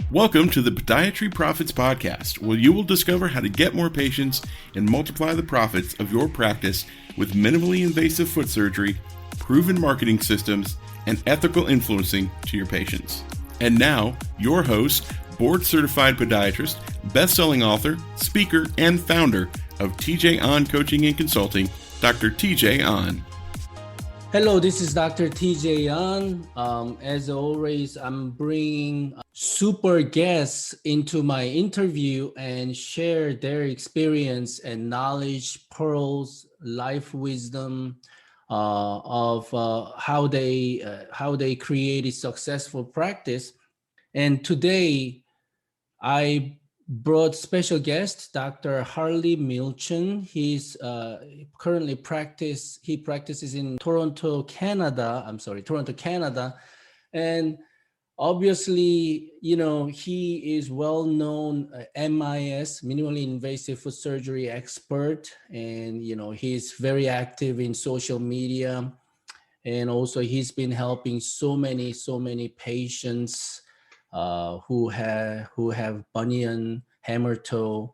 Welcome to the Podiatry Profits Podcast, where you will discover how to get more patients and multiply the profits of your practice with minimally invasive foot surgery, proven marketing systems, and ethical influencing to your patients. And now, your host, board-certified podiatrist, best-selling author, speaker, and founder of TJ On Coaching and Consulting, Dr. TJ On. Hello, this is Dr. TJ On. As always, I'm bringing super guests into my interview and share their experience and knowledge, pearls, life wisdom of how they create a successful practice. And today, I brought special guest, Dr. Hartley Miltchin. He's currently practices in Toronto, Canada. And obviously, he is well-known MIS, minimally invasive foot surgery expert. And, he's very active in social media. And also he's been helping so many patients who have bunion, hammer toe,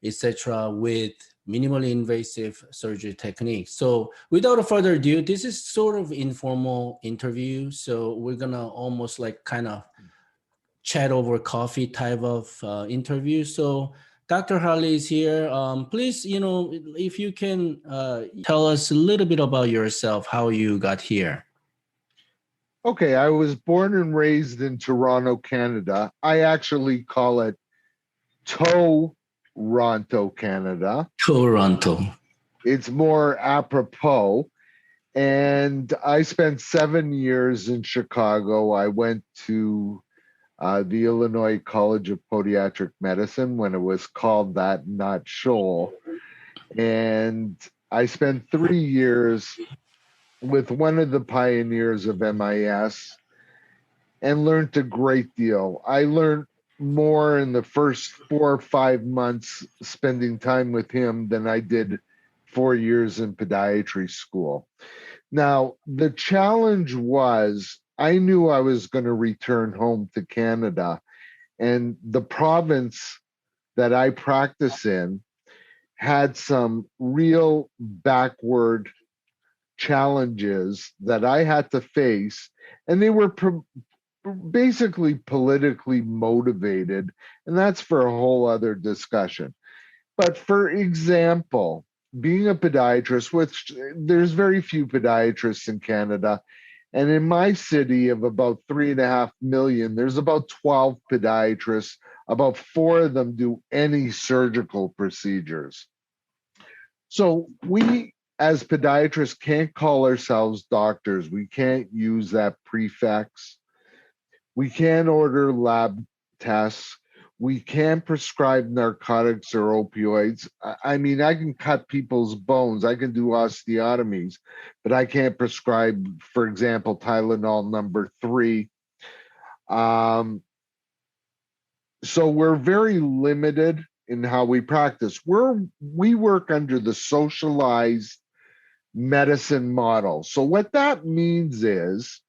etc., with minimally invasive surgery techniques. So without further ado, this is sort of informal interview. So we're gonna almost like kind of chat over coffee type of interview. So Dr. Hartley is here. Please, if you can tell us a little bit about yourself, how you got here. Okay, I was born and raised in Toronto, Canada. I actually call it Toronto, Canada. Toronto. It's more apropos. And I spent 7 years in Chicago. I went to the Illinois College of Podiatric Medicine when it was called that, not Scholl. And I spent 3 years with one of the pioneers of MIS and learned a great deal. I learned more in the first 4 or 5 months spending time with him than I did 4 years in podiatry school. Now, the challenge was I knew I was going to return home to Canada, and the province that I practice in had some real backward challenges that I had to face, and they were basically politically motivated, and that's for a whole other discussion. But for example, being a podiatrist, which there's very few podiatrists in Canada, and in my city of about 3.5 million, there's about 12 podiatrists. About 4 of them do any surgical procedures. So we as podiatrists can't call ourselves doctors. We can't use that prefix. We can't order lab tests. We can't prescribe narcotics or opioids. I mean, I can cut people's bones. I can do osteotomies, but I can't prescribe, for example, Tylenol number 3. So we're very limited in how we practice. We work under the socialized medicine model. So what that means is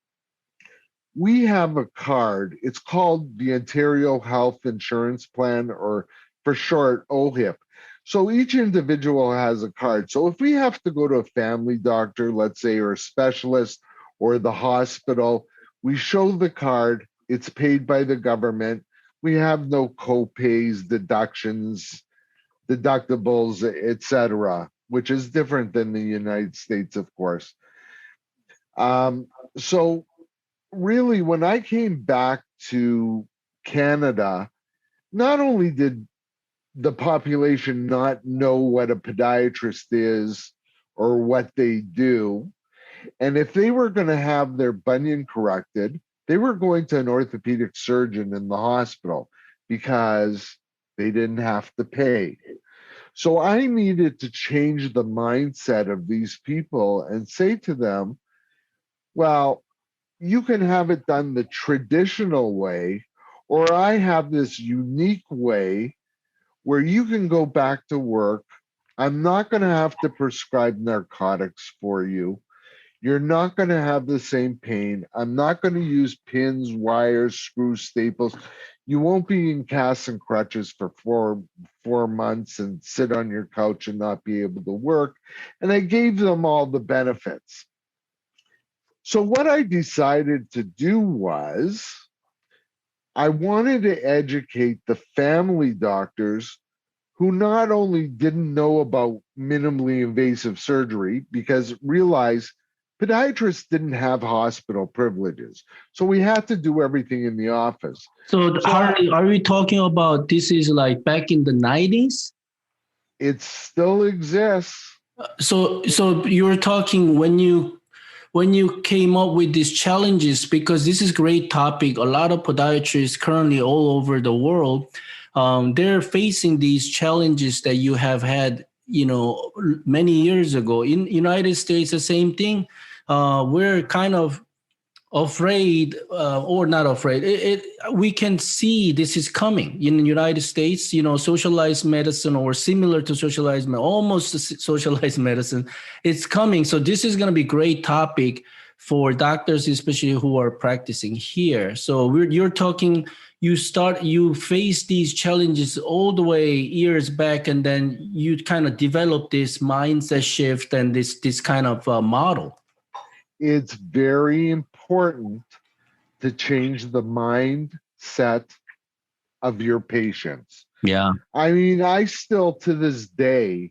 we have a card. It's called the Ontario Health Insurance Plan, or for short, OHIP. So each individual has a card. So if we have to go to a family doctor, let's say, or a specialist, or the hospital, we show the card. It's paid by the government. We have no co-pays, deductions, deductibles, etc., which is different than the United States, of course. So really, when I came back to Canada, not only did the population not know what a podiatrist is or what they do, and if they were going to have their bunion corrected, they were going to an orthopedic surgeon in the hospital because they didn't have to pay. So I needed to change the mindset of these people and say to them, well, you can have it done the traditional way, or I have this unique way where you can go back to work. I'm not going to have to prescribe narcotics for you. You're not going to have the same pain. I'm not going to use pins, wires, screws, staples. You won't be in casts and crutches for four months and sit on your couch and not be able to work. And I gave them all the benefits. So what I decided to do was I wanted to educate the family doctors who not only didn't know about minimally invasive surgery, because realize podiatrists didn't have hospital privileges. So we had to do everything in the office. So Hartley, are we talking about this is like back in the 90s? It still exists. So you're talking when you came up with these challenges, because this is a great topic. A lot of podiatrists currently all over the world, they're facing these challenges that you have had, many years ago. In United States, the same thing. We're kind of afraid, or not afraid. We can see this is coming in the United States. Socialized medicine, or similar to socialized, almost socialized medicine, it's coming. So this is going to be a great topic for doctors, especially who are practicing here. So you're talking. You face these challenges all the way years back, and then you kind of develop this mindset shift and this kind of model. It's very important to change the mindset of your patients. Yeah. I mean, I still to this day,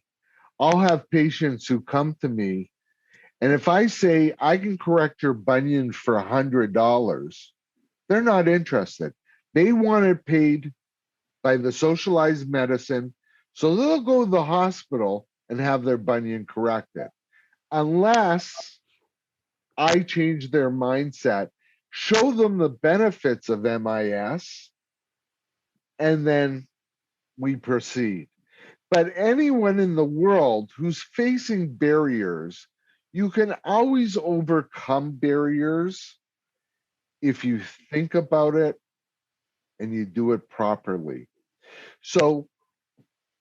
I'll have patients who come to me, and if I say I can correct your bunion for $100, they're not interested. They want it paid by the socialized medicine, so they'll go to the hospital and have their bunion corrected. Unless I change their mindset, show them the benefits of MIS, and then we proceed. But anyone in the world who's facing barriers, you can always overcome barriers if you think about it and you do it properly. So,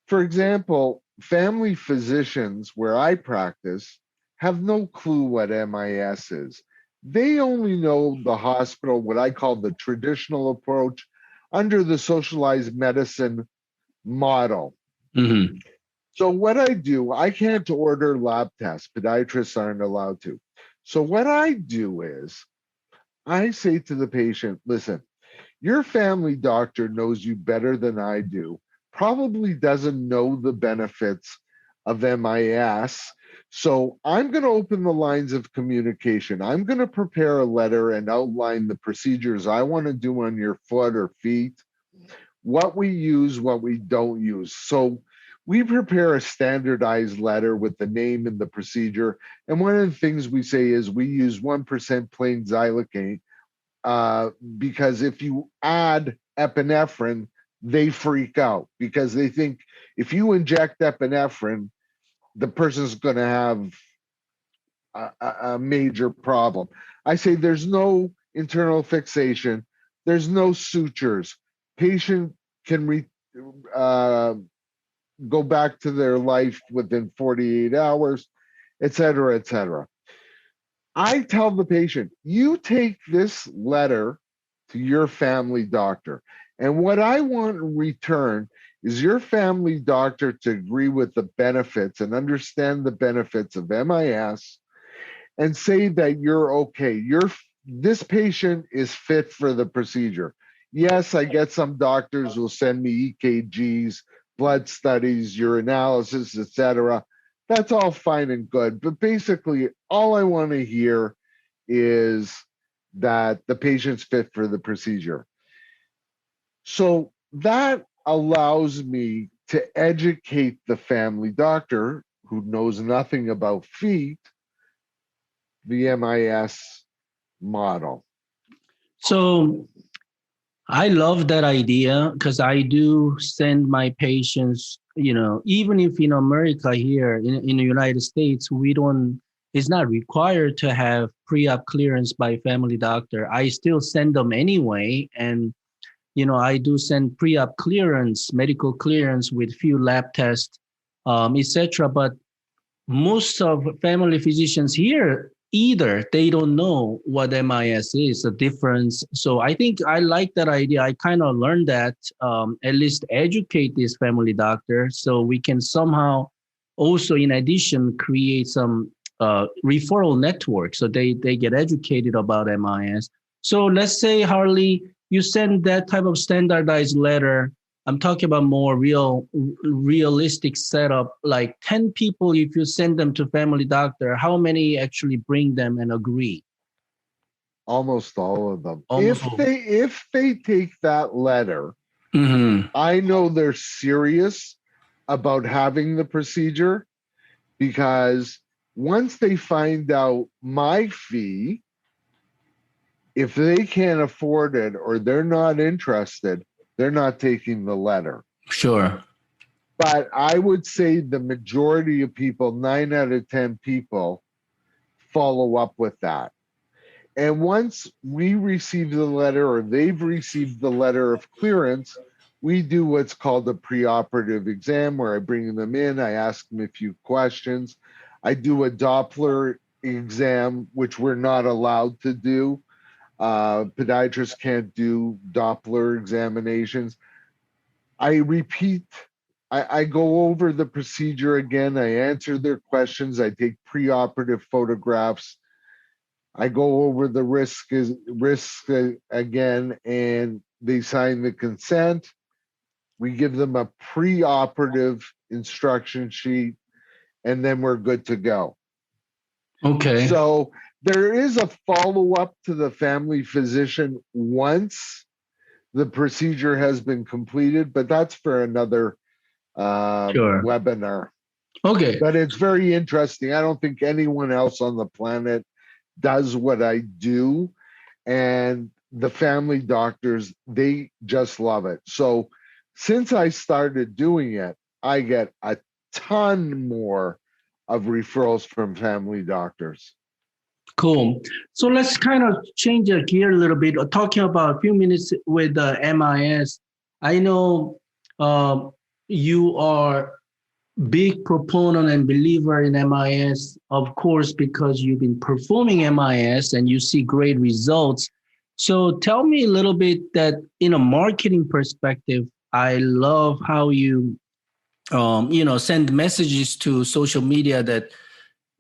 for example, family physicians where I practice have no clue what MIS is. They only know the hospital, what I call the traditional approach, under the socialized medicine model. Mm-hmm. So what I do, I can't order lab tests. Podiatrists aren't allowed to. So what I do is I say to the patient, listen, your family doctor knows you better than I do, probably doesn't know the benefits of MIS. So I'm going to open the lines of communication. I'm going to prepare a letter and outline the procedures I want to do on your foot or feet, what we use, what we don't use. So we prepare a standardized letter with the name and the procedure. And one of the things we say is we use 1% plain xylocaine, because if you add epinephrine, they freak out because they think if you inject epinephrine, the person's going to have a major problem. I say there's no internal fixation, there's no sutures. Patient can go back to their life within 48 hours, et cetera, et cetera. I tell the patient, you take this letter to your family doctor, and what I want in return is your family doctor to agree with the benefits and understand the benefits of MIS and say that you're okay. This patient is fit for the procedure. Yes, I get some doctors who will send me EKGs, blood studies, urinalysis, et cetera. That's all fine and good. But basically, all I want to hear is that the patient's fit for the procedure. So that allows me to educate the family doctor who knows nothing about feet, the MIS model. So I love that idea because I do send my patients, even if in America here, in the United States, it's not required to have pre-op clearance by family doctor. I still send them anyway. And, I do send pre-op clearance, medical clearance with few lab tests, etc. But most of family physicians here, either they don't know what MIS is, the difference. So I think I like that idea. I kind of learned that, at least educate this family doctor so we can somehow also, in addition, create some referral network so they get educated about MIS. So let's say, Harley, you send that type of standardized letter. I'm talking about more realistic setup, like 10 people, if you send them to family doctor, how many actually bring them and agree? Almost all of them. Almost If all. they take that letter, Mm-hmm. I know they're serious about having the procedure, because once they find out my fee, if they can't afford it or they're not interested, they're not taking the letter. Sure. But I would say the majority of people, 9 out of 10 people, follow up with that. And once we receive the letter or they've received the letter of clearance, we do what's called a preoperative exam, where I bring them in, I ask them a few questions. I do a Doppler exam, which we're not allowed to do. Podiatrists can't do Doppler examinations. I repeat, I go over the procedure again. I answer their questions. I take preoperative photographs. I go over the risk again, and they sign the consent. We give them a preoperative instruction sheet, and then we're good to go. Okay. So there is a follow-up to the family physician once the procedure has been completed, but that's for another Sure. webinar. Okay. But it's very interesting. I don't think anyone else on the planet does what I do. And the family doctors, they just love it. So since I started doing it, I get a ton more of referrals from family doctors. Cool. So let's kind of change the gear a little bit. Talking about a few minutes with the MIS. I know you are big proponent and believer in MIS, of course, because you've been performing MIS and you see great results. So tell me a little bit that in a marketing perspective, I love how you, send messages to social media that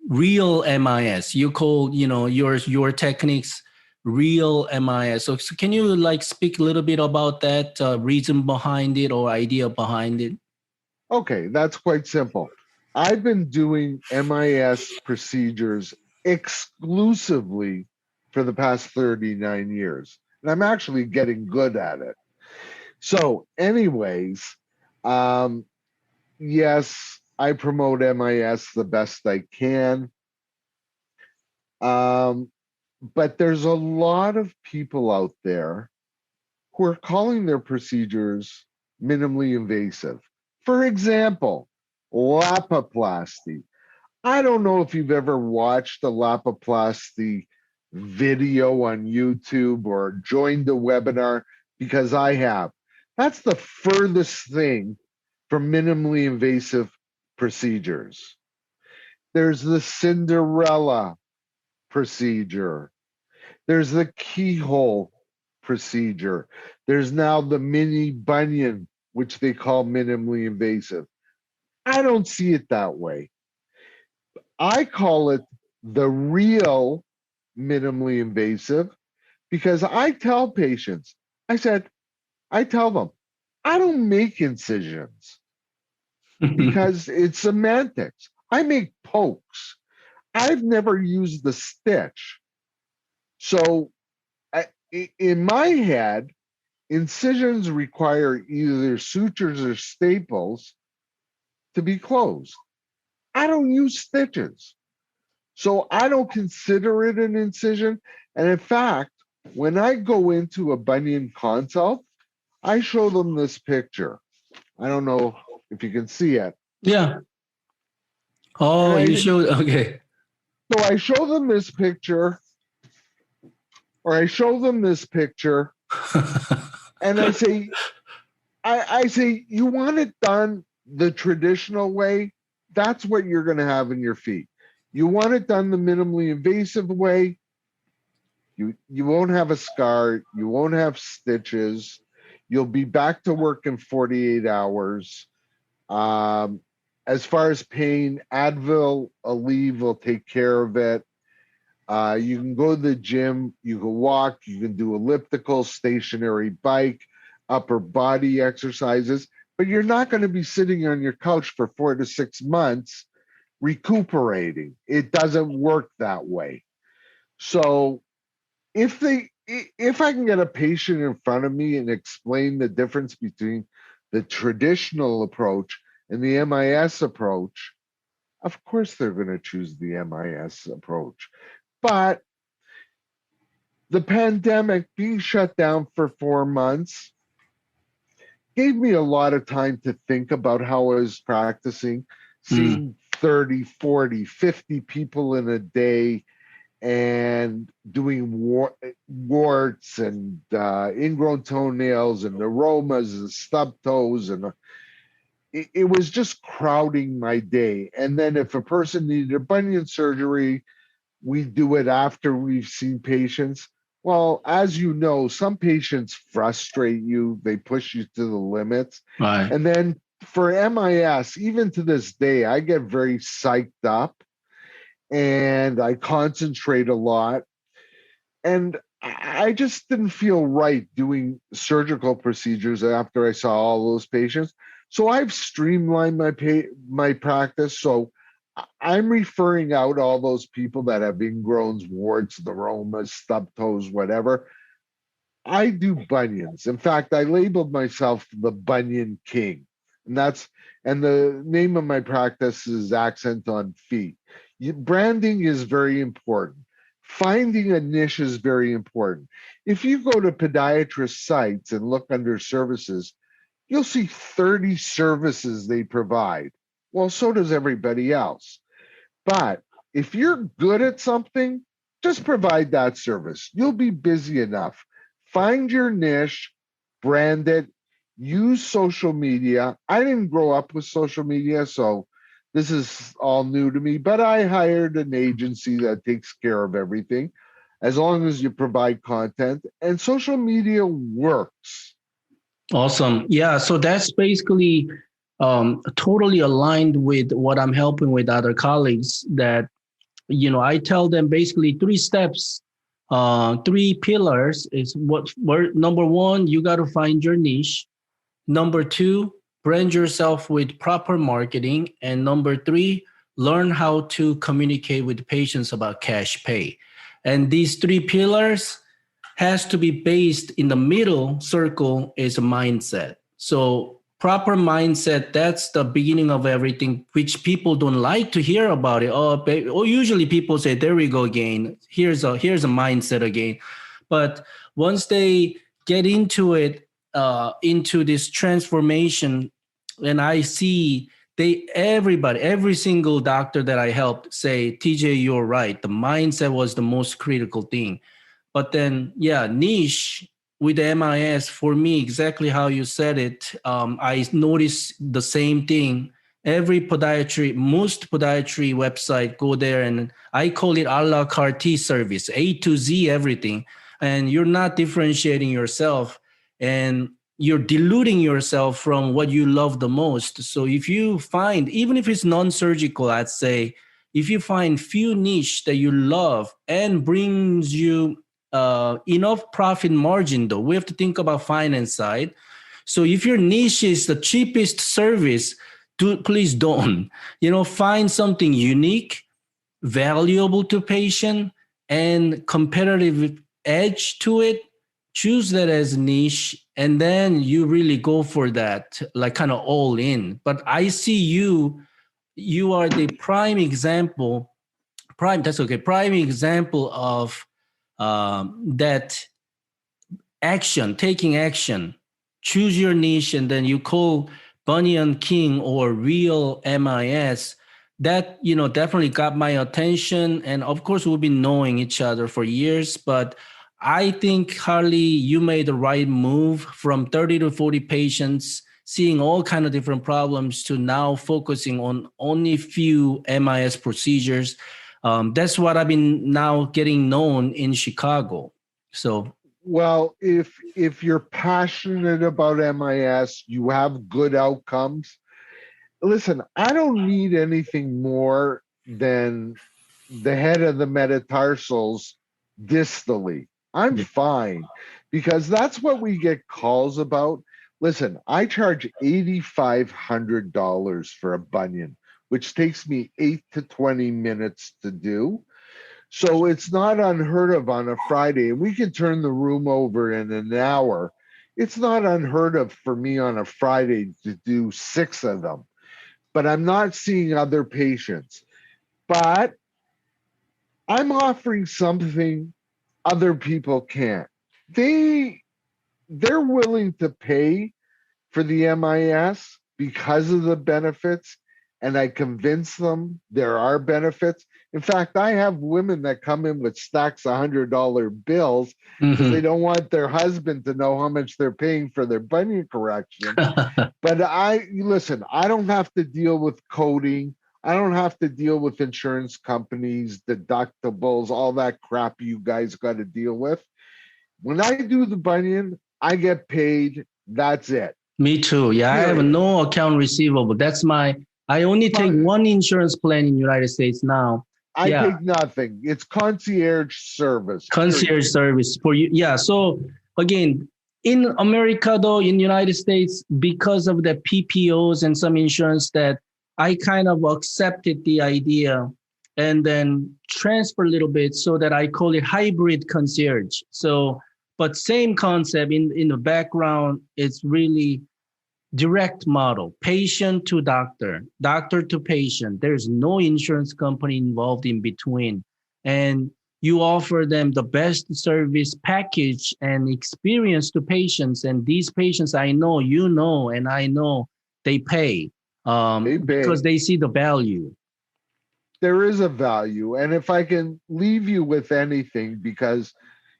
real MIS, you call, your techniques real MIS. So can you speak a little bit about that reason behind it or idea behind it? Okay, that's quite simple. I've been doing MIS procedures exclusively for the past 39 years, and I'm actually getting good at it. So, anyways, yes, I promote MIS the best I can. But there's a lot of people out there who are calling their procedures minimally invasive. For example, lapiplasty. I don't know if you've ever watched a lapiplasty video on YouTube or joined a webinar, because I have. That's the furthest thing from minimally invasive procedures. There's the Cinderella procedure. There's the keyhole procedure. There's now the mini bunion, which they call minimally invasive. I don't see it that way. I call it the real minimally invasive, because I tell patients, I tell them, I don't make incisions because it's semantics. I make pokes. I've never used the stitch. So in my head, incisions require either sutures or staples to be closed. I don't use stitches. So I don't consider it an incision. And in fact, when I go into a bunion consult, I show them this picture. I don't know if you can see it. Yeah. Oh, you showed, okay. So I show them this picture, and I say, you want it done the traditional way? That's what you're going to have in your feet. You want it done the minimally invasive way. You won't have a scar. You won't have stitches. You'll be back to work in 48 hours. As far as pain, Advil, Aleve will take care of it. You can go to the gym, you can walk, you can do elliptical, stationary bike, upper body exercises, but you're not going to be sitting on your couch for 4 to 6 months recuperating. It doesn't work that way. So if I can get a patient in front of me and explain the difference between the traditional approach and the MIS approach, of course they're going to choose the MIS approach. But the pandemic, being shut down for 4 months, gave me a lot of time to think about how I was practicing, seeing 30, 40, 50 people in a day and doing warts and ingrown toenails and aromas and stub toes. And it was just crowding my day. And then if a person needed a bunion surgery, we do it after we've seen patients. Well, as you know, some patients frustrate you. They push you to the limits. Right. And then for MIS, even to this day, I get very psyched up and I concentrate a lot. And I just didn't feel right doing surgical procedures after I saw all those patients. So I've streamlined my practice. So I'm referring out all those people that have ingrowns, warts, aromas, stub toes, whatever. I do bunions. In fact, I labeled myself the Bunion King. And the name of my practice is Accent on Feet. Branding is very important. Finding a niche is very important. If you go to podiatrist sites and look under services, you'll see 30 services they provide. Well, so does everybody else. But if you're good at something, just provide that service. You'll be busy enough. Find your niche, brand it, use social media. I didn't grow up with social media, so this is all new to me, but I hired an agency that takes care of everything as long as you provide content, and social media works. Awesome. Yeah. So that's basically totally aligned with what I'm helping with other colleagues that, I tell them basically 3 steps, 3 pillars is number 1, you got to find your niche. Number 2, brand yourself with proper marketing. And number 3, learn how to communicate with patients about cash pay. And these 3 pillars has to be based in the middle circle is a mindset. So proper mindset, that's the beginning of everything, which people don't like to hear about it. Or usually people say, there we go again. Here's a mindset again. But once they get into it, into this transformation, and I see every single doctor that I helped say, TJ, you're right. The mindset was the most critical thing. But then, niche with the MIS, for me, exactly how you said it, I noticed the same thing. Most podiatry website, go there and I call it a la carte service, A to Z, everything. And you're not differentiating yourself and you're diluting yourself from what you love the most. So if you find, even if it's non-surgical, I'd say, if you find few niche that you love and brings you enough profit margin, though, we have to think about finance side. So if your niche is the cheapest service, please don't. Find something unique, valuable to patient, and competitive edge to it. Choose that as niche, and then you really go for that, like kind of all in. But I see you are the prime example of that taking action. Choose your niche, and then you call Bunion King or real MIS. That definitely got my attention, and of course we've been knowing each other for years, but I think, Hartley, you made the right move from 30 to 40 patients, seeing all kinds of different problems, to now focusing on only few MIS procedures. That's what I've been now getting known in Chicago. So, well, if you're passionate about MIS, you have good outcomes. Listen, I don't need anything more than the head of the metatarsals distally. I'm fine because that's what we get calls about. Listen, I charge $8,500 for a bunion, which takes me 8 to 20 minutes to do. So it's not unheard of on a Friday. And we can turn the room over in an hour. It's not unheard of for me on a Friday to do 6 of them. But I'm not seeing other patients. But I'm offering something other people can't. They're willing to pay for the MIS because of the benefits, and I convince them there are benefits. In fact, I have women that come in with stacks of $100 bills because they don't want their husband to know how much they're paying for their bunion correction. But listen, I don't have to deal with coding. I don't have to deal with insurance companies, deductibles, all that crap you guys got to deal with. When I do the bunion, I get paid. That's it. Me too. Yeah, I have no account receivable. I only take one insurance plan in the United States now. I take nothing. It's concierge service. Concierge service for you. Yeah. So again, in America, though, in the United States, because of the PPOs and some insurance, that I kind of accepted the idea and then transfer a little bit so that I call it hybrid concierge. So, but same concept in the background, it's really direct model, patient to doctor, doctor to patient. There's no insurance company involved in between. And you offer them the best service package and experience to patients. And these patients, I know, and I know they pay, because they see the value. There is a value. And if I can leave you with anything, because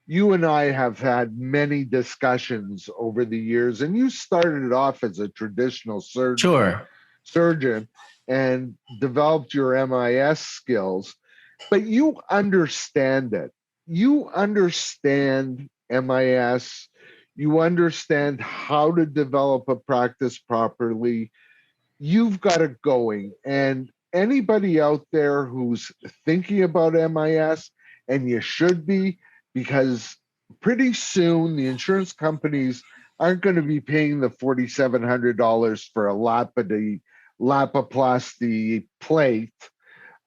you and I have had many discussions over the years, and you started off as a traditional surgeon and developed your MIS skills, but you understand it. You understand MIS. You understand how to develop a practice properly. You've got it going. And anybody out there who's thinking about MIS, and you should be, because pretty soon the insurance companies aren't going to be paying the $4,700 for a lapiplasty plate,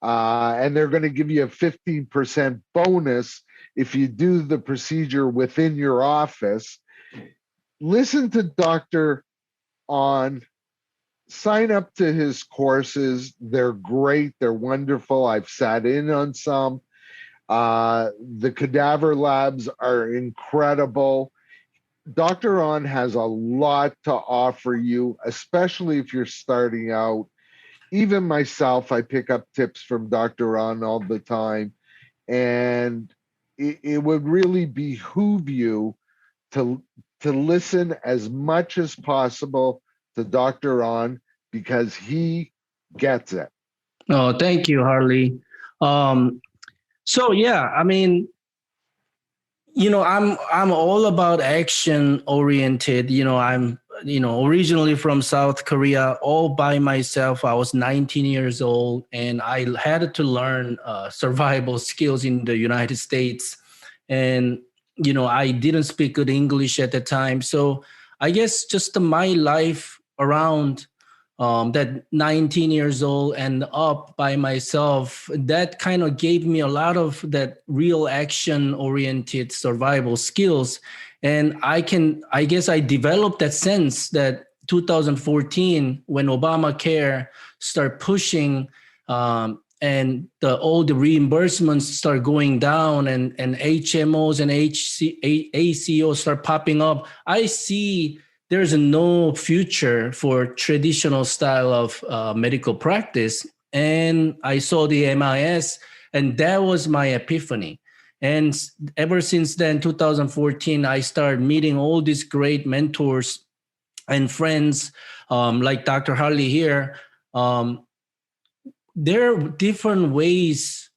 and they're going to give you a 15% bonus if you do the procedure within your office. Listen to Dr. On. Sign up to his courses. They're great. They're wonderful. I've sat in on some. The cadaver labs are incredible. Dr. On has a lot to offer you, especially if you're starting out. Even myself, I pick up tips from Dr. On all the time. And it would really behoove you to listen as much as possible to Dr. On, because he gets it. Oh, thank you, Hartley. So yeah, I mean, I'm all about action oriented. I'm originally from South Korea, all by myself. I was 19 years old, and I had to learn survival skills in the United States. And I didn't speak good English at the time, so I guess just my life around that 19 years old and up by myself, that kind of gave me a lot of that real action oriented survival skills. And I guess I developed that sense that 2014, when Obamacare started pushing, and all the reimbursements start going down, and HMOs and ACOs start popping up, I see there's no future for traditional style of medical practice. And I saw the MIS, and that was my epiphany. And ever since then, 2014, I started meeting all these great mentors and friends, like Dr. Hartley here. There are different ways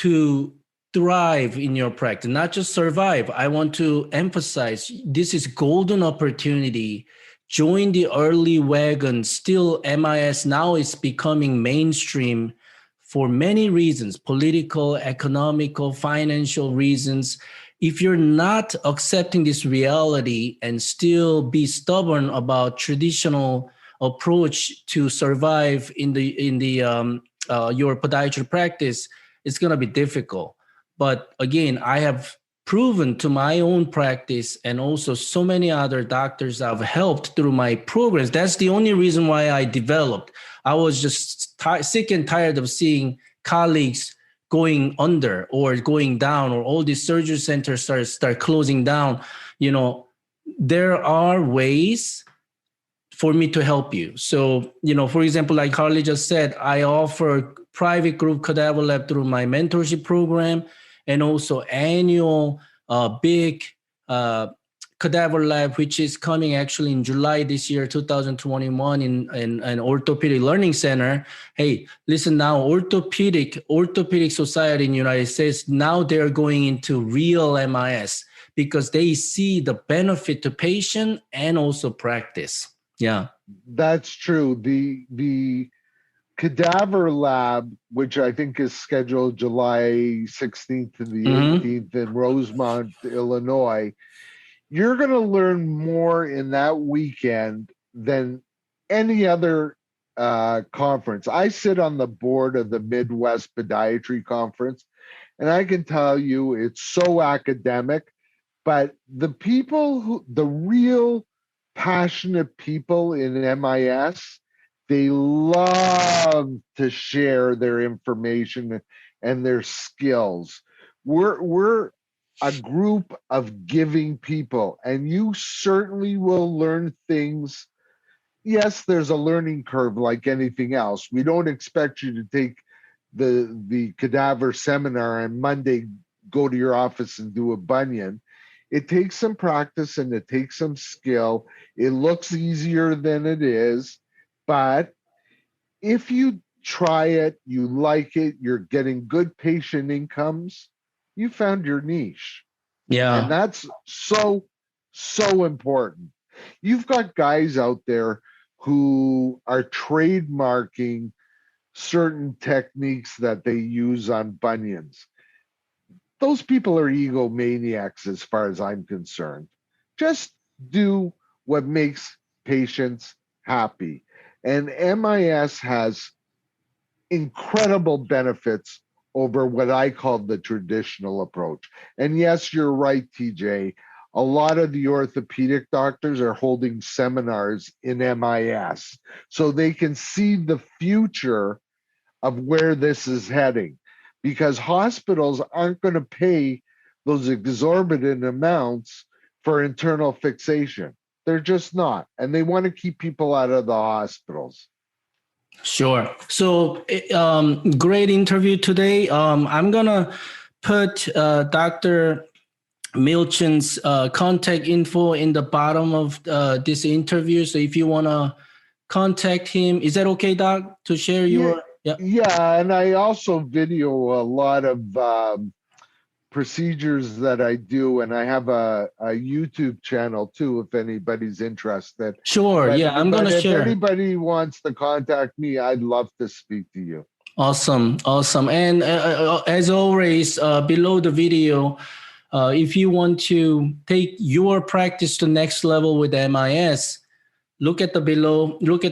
to thrive in your practice, not just survive. I want to emphasize this is golden opportunity. Join the early wagon. Still, MIS now is becoming mainstream for many reasons, political, economical, financial reasons. If you're not accepting this reality and still be stubborn about traditional approach to survive in your podiatry practice, it's going to be difficult. But again, I have proven to my own practice and also so many other doctors I've helped through my programs. That's the only reason why I developed. I was just sick and tired of seeing colleagues going under or going down, or all these surgery centers start closing down. There are ways for me to help you. So, for example, like Hartley just said, I offer private group cadaver lab through my mentorship program, and also annual big cadaver lab, which is coming actually in July this year, 2021, in an orthopedic learning center. Hey, listen now, orthopedic society in the United States, now they're going into real MIS because they see the benefit to patient and also practice. Yeah. That's true. The Cadaver Lab, which I think is scheduled July 16th to the 18th in Rosemont, Illinois, you're going to learn more in that weekend than any other conference. I sit on the board of the Midwest Podiatry Conference, and I can tell you it's so academic, but the real passionate people in MIS, they love to share their information and their skills. We're a group of giving people, and you certainly will learn things. Yes, there's a learning curve like anything else. We don't expect you to take the cadaver seminar and Monday go to your office and do a bunion. It takes some practice and it takes some skill. It looks easier than it is, but if you try it, you like it, you're getting good patient incomes, you found your niche. Yeah. And that's so important. You've got guys out there who are trademarking certain techniques that they use on bunions. Those people are egomaniacs as far as I'm concerned. Just do what makes patients happy. And MIS has incredible benefits over what I call the traditional approach. And yes, you're right, TJ. A lot of the orthopedic doctors are holding seminars in MIS so they can see the future of where this is heading, because hospitals aren't going to pay those exorbitant amounts for internal fixation. They're just not. And they want to keep people out of the hospitals. Sure. So great interview today. I'm going to put Dr. Miltchin's contact info in the bottom of this interview. So if you want to contact him, is that okay, Doc, to share your... Yeah, and I also video a lot of procedures that I do, and I have a YouTube channel too, if anybody's interested. Sure, I'm going to share. If anybody wants to contact me, I'd love to speak to you. Awesome. And as always, below the video, if you want to take your practice to next level with MIS, look at the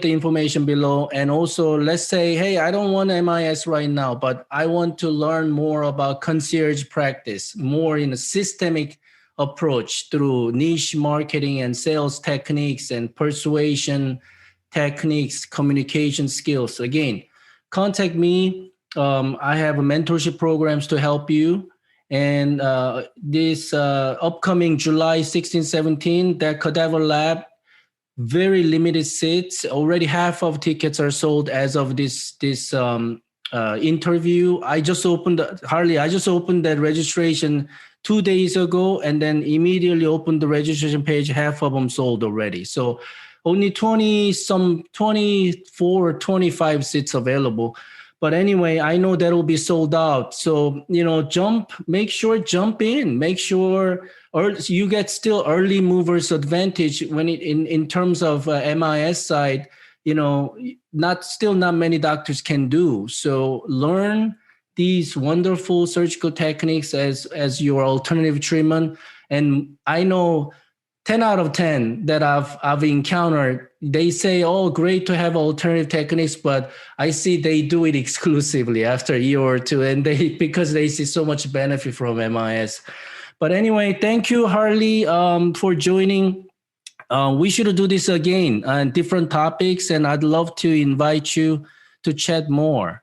information below. And also, let's say, hey, I don't want MIS right now, but I want to learn more about concierge practice, more in a systemic approach through niche marketing and sales techniques and persuasion techniques, communication skills. Again, contact me. I have mentorship programs to help you. And this upcoming July 16, 17, that Cadaver Lab, very limited seats. Already half of tickets are sold as of this interview. I just opened that registration 2 days ago, and then immediately opened the registration page. Half of them sold already. So only 24 or 25 seats available. But anyway, I know that will be sold out. So, make sure jump in, make sure you get still early movers advantage when in terms of MIS side, not many doctors can do. So learn these wonderful surgical techniques as your alternative treatment. And I know 10 out of 10 that I've encountered, they say, oh, great to have alternative techniques, but I see they do it exclusively after a year or two, and because they see so much benefit from MIS. But anyway, thank you, Hartley, for joining. We should do this again on different topics, and I'd love to invite you to chat more.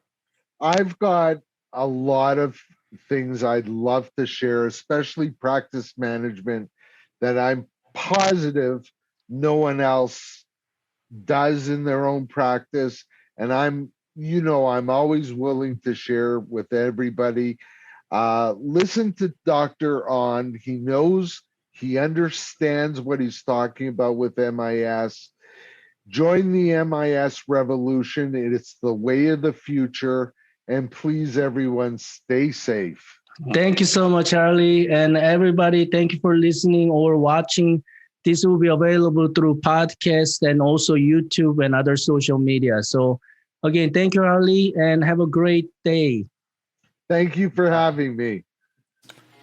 I've got a lot of things I'd love to share, especially practice management, that I'm positive no one else does in their own practice. And I'm always willing to share with everybody. Listen to Dr. An. He understands what he's talking about with MIS. Join the MIS revolution. It's the way of the future. And please, everyone, stay safe. Thank you so much, Hartley. And everybody, thank you for listening or watching. This will be available through podcast and also YouTube and other social media. So again, thank you, Hartley, and have a great day. Thank you for having me.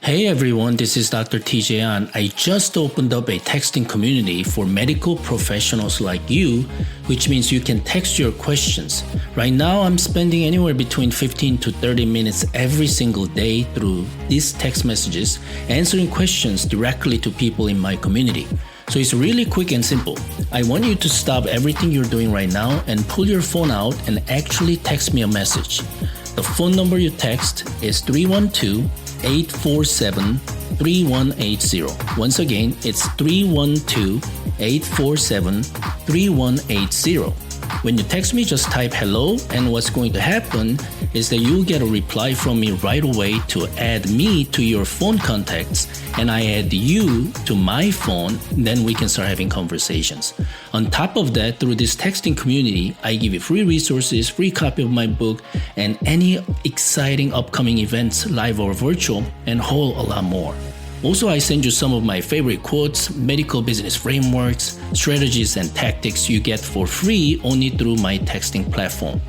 Hey everyone, this is Dr. TJ An. I just opened up a texting community for medical professionals like you, which means you can text your questions. Right now, I'm spending anywhere between 15 to 30 minutes every single day through these text messages, answering questions directly to people in my community. So it's really quick and simple. I want you to stop everything you're doing right now and pull your phone out and actually text me a message. The phone number you text is 312-847-3180. Once again, it's 312-847-3180. When you text me, just type hello, and what's going to happen is that you'll get a reply from me right away to add me to your phone contacts, and I add you to my phone, then we can start having conversations. On top of that, through this texting community, I give you free resources, free copy of my book, and any exciting upcoming events, live or virtual, and a whole lot more. Also, I send you some of my favorite quotes, medical business frameworks, strategies, and tactics you get for free only through my texting platform.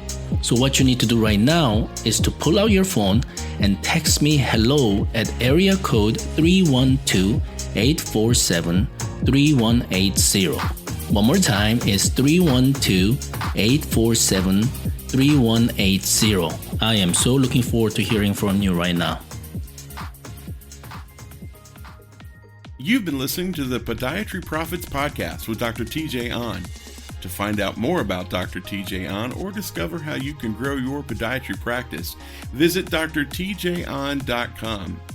So what you need to do right now is to pull out your phone and text me hello at area code 312-847-3180. One more time is 312-847-3180. I am so looking forward to hearing from you right now. You've been listening to the Podiatry Profits Podcast with Dr. TJ An. To find out more about Dr. TJ An or discover how you can grow your podiatry practice, visit drtjan.com.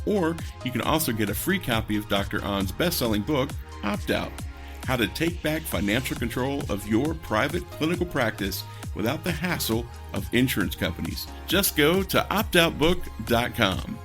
Or you can also get a free copy of Dr. An's best-selling book, Opt Out: How to Take Back Financial Control of Your Private Clinical Practice Without the Hassle of Insurance Companies. Just go to optoutbook.com.